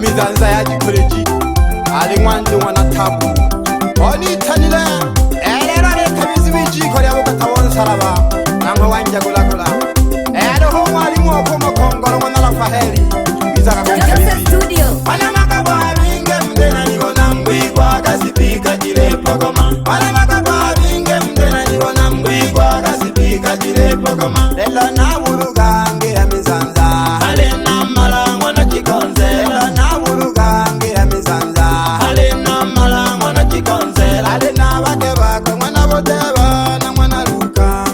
amizanza ya jikoreji ali mwanje wana tabu oni tanile elero reka bizibi kore abo katabon saraba namwe wanja gulagula ero ho mwari mwoko makongoro mwana la faheri bizaga studio ana makabo abinge mdena nibona mbigwa kasipika jile pogoma ana makabo abinge mdena nibona mbigwa kasipika jile pogoma lelo na urugange amizanza ale na mala mwana chikonze lelo na urugange amizanza ale na mala mwana chikonze ale na bakeba kwa mwana boteba na mwana luka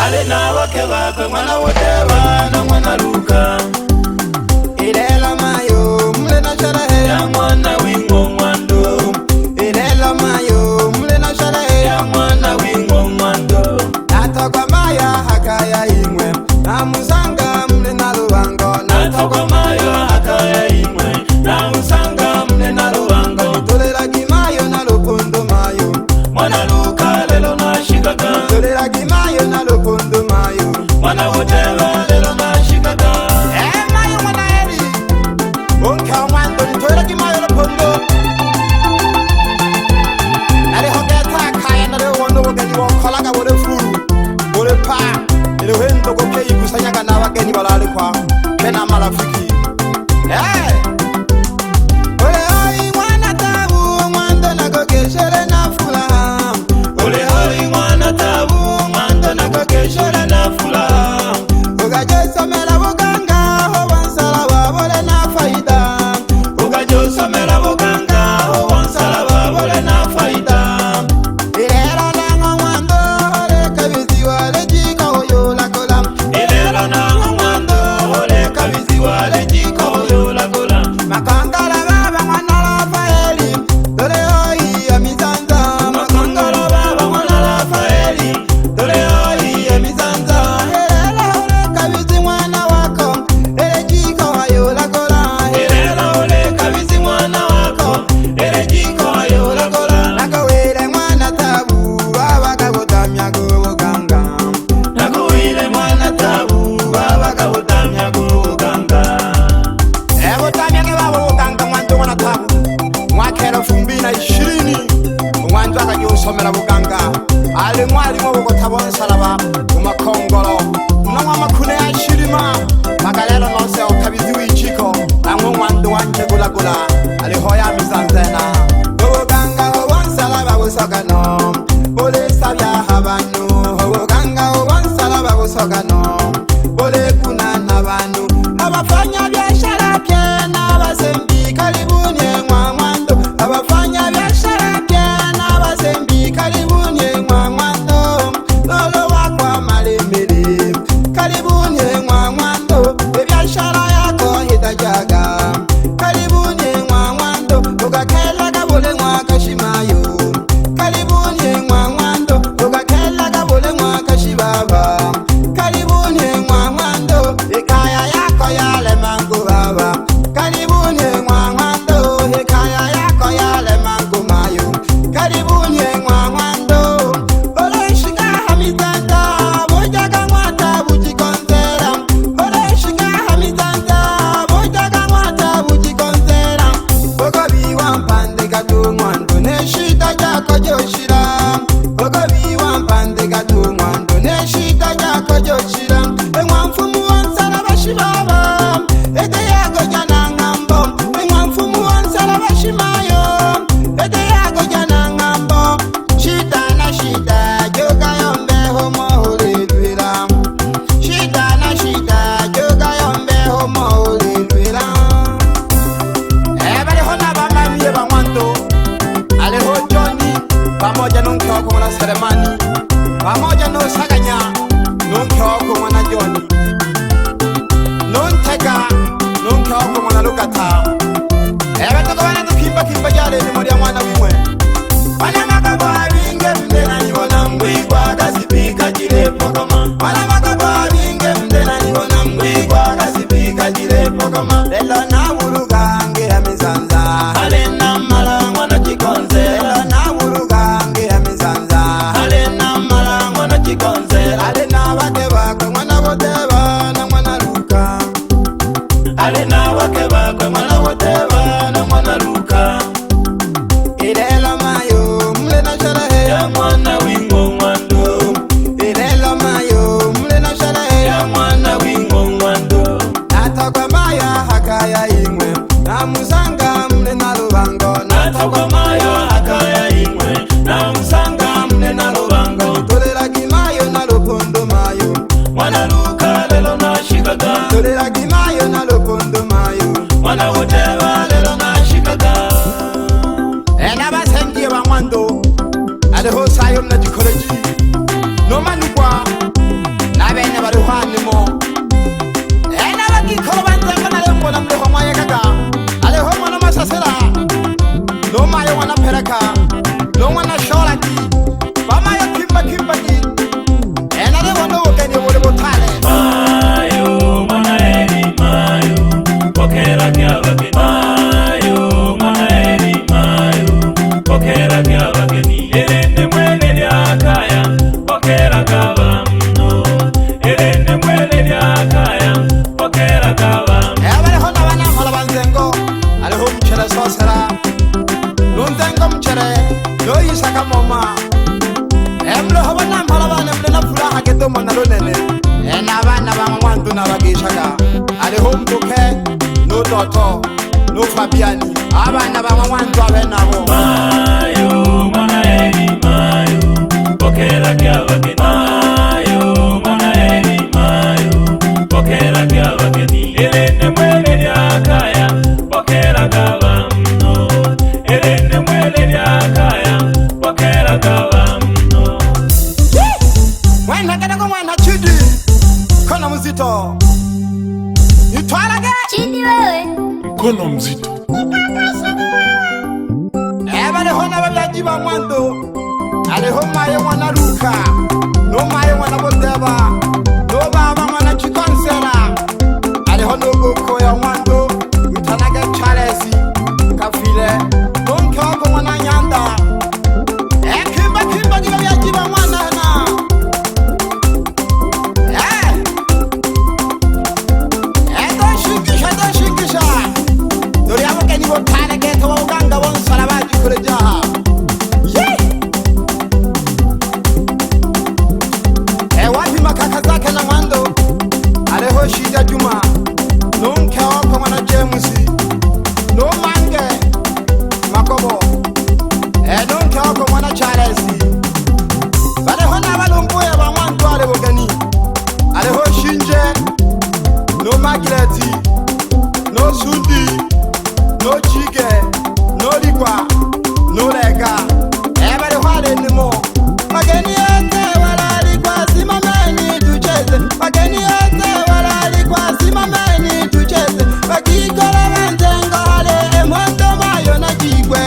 ale na bakeba kwa mwana boteba na mwana luka ilela mayo mle na sharahe ya mwana wingo mwando ilela mayo mle na sharahe ya mwana wingo mwando natokwa maya hakaya imwe na musanga mle na lubango natokwa maya hakaya imwe na musanga mle na lubango tolera gimayo na lupondo mayo mwana luka lelo na shikaka tolera gimayo na lupondo mayo mwana woteva lelo na shikaka mayo mwana eri onka mwando nitolera gimayo lupondo nare hogeta kaya nare wono wogeni wokolaga wore furu wore pa ere wendo goke ibusanyaga nabageni balale kwa bena marafiki ole ai mwana tabu mwando nagogeshere na furaha ole ai mwana tabu mwando nagogeshere na furaha ugajosomera buganga ho bansala bole na faida ugajosomera buganga ho bansala bole na faida ilera na mwando ole kabizi wale jika hoyo la kola ilera na mwando ole kabizi wale jika hoyo la kola makangala baba mwana la faeli dole hoi ya mizanza makangala baba mwana la faeli dole hoi ya mizanza ilera ole kabizi mwana wako ele jika hoyo la kola ilera ole kabizi mwana wako ele jika hoyo la kola nakawele mwana tabu baba kagotamya goganga nakawele mwana tabu baba kagotamya goganga gotamya ke baba goganga mwanzo mwana tabu mwakera 2020 mwanzo akajosomera buganga ale mwali mwo gotabona salaba umakongolo namwa makune ya shirima magalelo nose okabizi wichiko amwe mwando wanje gulagula ale hoya mizanzena buganga wansala busogano bole sabya habanu buganga wansala busogano bole kunana abantu abafanya biashara pia na basembi karibuni mwamwando abafanya biashara pia na basembi karibuni mwamwando lolo wakwa malemele karibuni mwamwando biashara yako hitajaga karibuni mwamwando ugakela kabole mwakashimayo karibuni mwamwando ugakela kabole mwakashibaba karibuni mwamwando ikaya yako yale mangu baba karibuni mwamwando ikaya yako yale mangu mayo karibuni mwamwando ole shika hamitanda bojaga mwata bujikonzera ole shika hamitanda bojaga mwata bujikonzera bogobi wampande gatu mwando neshita jako joshira bogobi wampande gatu mwando neshita jako joshira emwamfumu wansala bashibaba ete yago jana ngambo emwamfumu wansala bashimayo ete yago jana ngambo shita na shita joka yombe homo hulilwira shita na shita joka yombe homo hulilwira bale hona bamba miye bamwando ale ho Johnny pamoja nunke wako mwana Selemani pamoja no Saganya nunke wako mwana Johnny nontega nunke wako mwana Lukata batoko bana tukimba jale ni muri ya mwana wimwe bana makabo abinge mdena nibona mbigwa kasipika jile pogoma bana makabo abinge mdena nibona mbigwa kasipika jile pogoma lelo na urugange ya mizanza ale na mala mwana chikonze lelo na urugange ya mizanza ale na mala mwana chikonze ale na bakeba kwa mwana boteba na mwana luka ale na bakeba kwa mwana akaya imwe namusanga mne na lubango natagwa mayo akaya imwe namusanga mne na lubango tolera gimayo na lupondo mayo mwana luka lelo na shikaga tolera gimayo na lupondo mayo mwana woteva lelo na shikaga ena basengiye bamwando aleho sayo mna jikoreji no manukwa nabene bari hwanimo ena bagikoro banzanga nalembo namleho mwayekaga aleho mwana masasera no mayo mwana pereka no mwana shoraki bamayo kimbaki ena leho no wogeni wole botale mayo mwana eri mayo pokera kyabage mayo mwana eri mayo pokera kyabage elende mwene lyakaya pokera kabamno elende mwene lyakaya pokera kabamno ebaleho nabana mhola banzengo aleho mchere sosera nunzengo mchere yoyisaka moma emleho bana mhola bane mle na furaha kedomo na lonene ena bana bamwandu nabagishaga aleho mbuke no toto no fabiani abana bamwandu abenabo mayo mwana eri mayo pokera kyabage mayo mwana eri mayo pokera kyabage elende mwene lyakaya pokera kabamno elende mwene lyakaya pokera kabamno mwana kadako mwana chidi kono mzito nitwalage chidi wewe Mkono mzito. ebaleho nababyaji bamwando aleho maye mwana luka no maye mwana boteba no baba mwana chikonsera aleho no goko ya mwando utanage charesi kafile nonkoko mwana nyanda kimba nibabyaji bamwana na don't shikisha dori abo keni botane keto wa uganga bonsala baji kure jaha wapi makaka zake na mwando aleho shida juma nonke wako mwana James no mange makobo nonke wako mwana Charles baleho na balumbuye ba mwandu alebo gani aleho shinje no magreti no sundi no chige no likwa no lega baleho alenimo mageni yote walali kwa simameni tucheze mageni yote walali kwa simameni tucheze bakikola banzengo hale mwanzo mayo na jigwe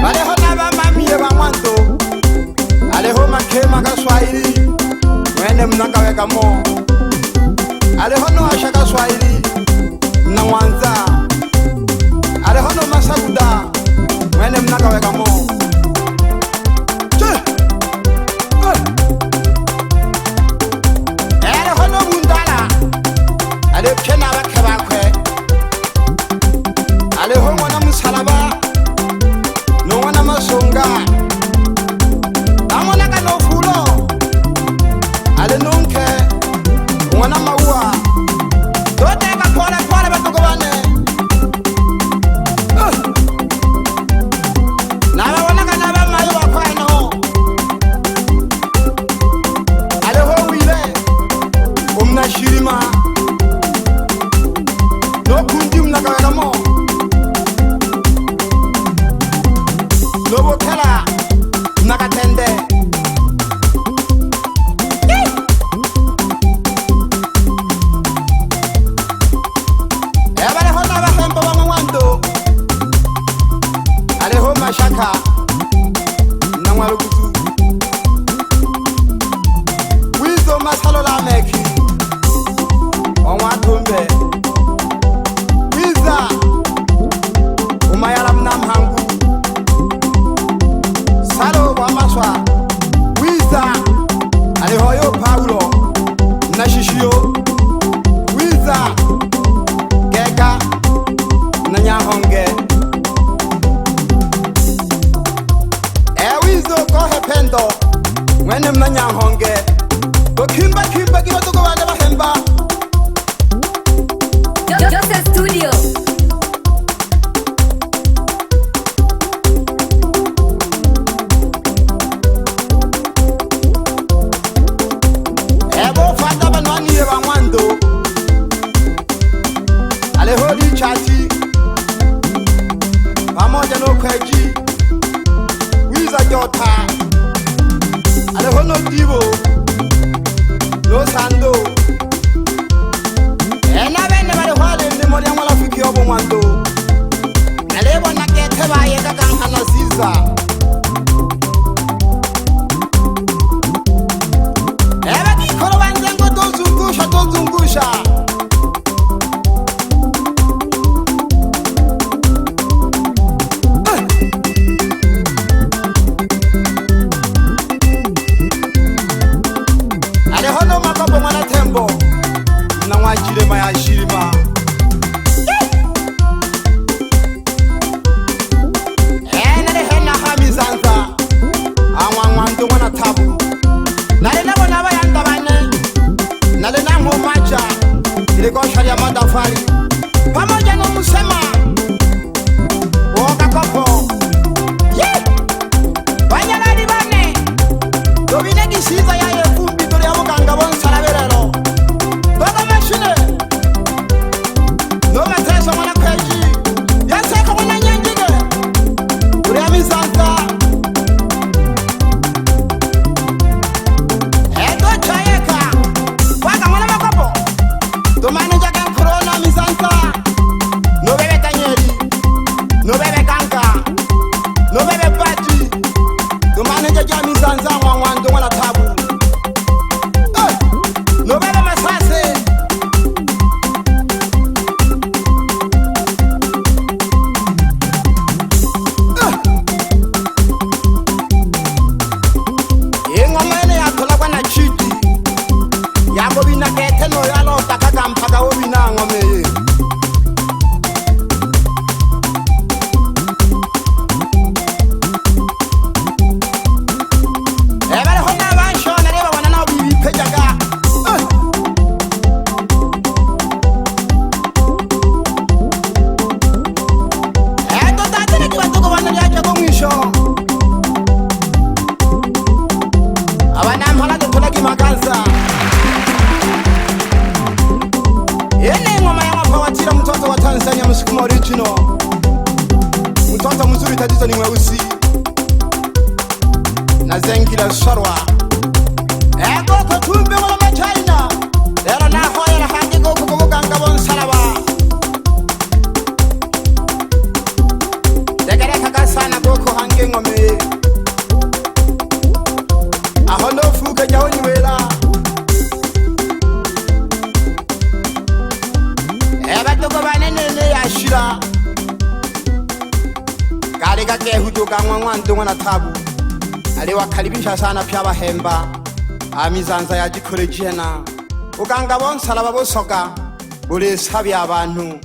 baleho nabamamiye bamwanzo aleho makema kaswahili mwene mnakawekamo aleho no asha kaswahili na mwanza aleho no masaguda mwene mnakawekamo aleho no bundala alepkena bakabakwe aleho mwana musalaba no mwana masonga amonaka no fulo ale nonke mwana maua toteka pole batuko bane nababonaka nabamayo bakwano aleho wile umnashirima nokundi mnakawekamo nobokela mnakatende ebaleho nabahembo bamwando aleho mashaka na mwalukutu wizo masalo la meki omwatumbe wiza umayala mnamhangu salo wa maswa wiza alehoyo paulo na shishio wiza gega na nyahonge wizo kohe pendo mwene mna nyahonge Kimba kiba tuko bana bahemba mwana wa Chilema ya Shilima. Nale hena hamizanza amwangwanto mwana tabu nale nabo nabayanda bane nale nango macha iliko sharia madafari pamoja na musema woga kopo banyalali bane dobine gisiza ya yefumbi dore abuganga bonsara berero doga mashine no mateso mwana kweji yaseka mwana nyengige uri amizanta edo chayeka waga mwana makopo domane jaga corona mizanta no bebe tanyeri no bebe kanka no bebe pati domane jaga mizanza mwangwando mwana tabu no bebe masase ingomene yakhola kwana chiti yabo bina kethe no yalo takaka mpaka wo bina ngomeye ebale hona banshona leba wana nawo bibi pejaga eto tatene kibatoko bana lyaje ko mwisho abana mpala dotola kimakaza ene ngoma ya mapawatira mtoto wa Tanzania Msukuma original mtoto mzuri tatizo ni mweusi na zenkila sharwa ego kotumbe wala machina lero na hoya hangi go kubuganga bonsaraba degere kaka sana goko hangi ngome aho no fuka jawoni wela batoko banene yashira kale kake hutoka mwangwanto mwana tabu aliwakaribisha sana pya bahemba amizanza ya jikolegiana uganga bonsala babosoka buri sabi abantu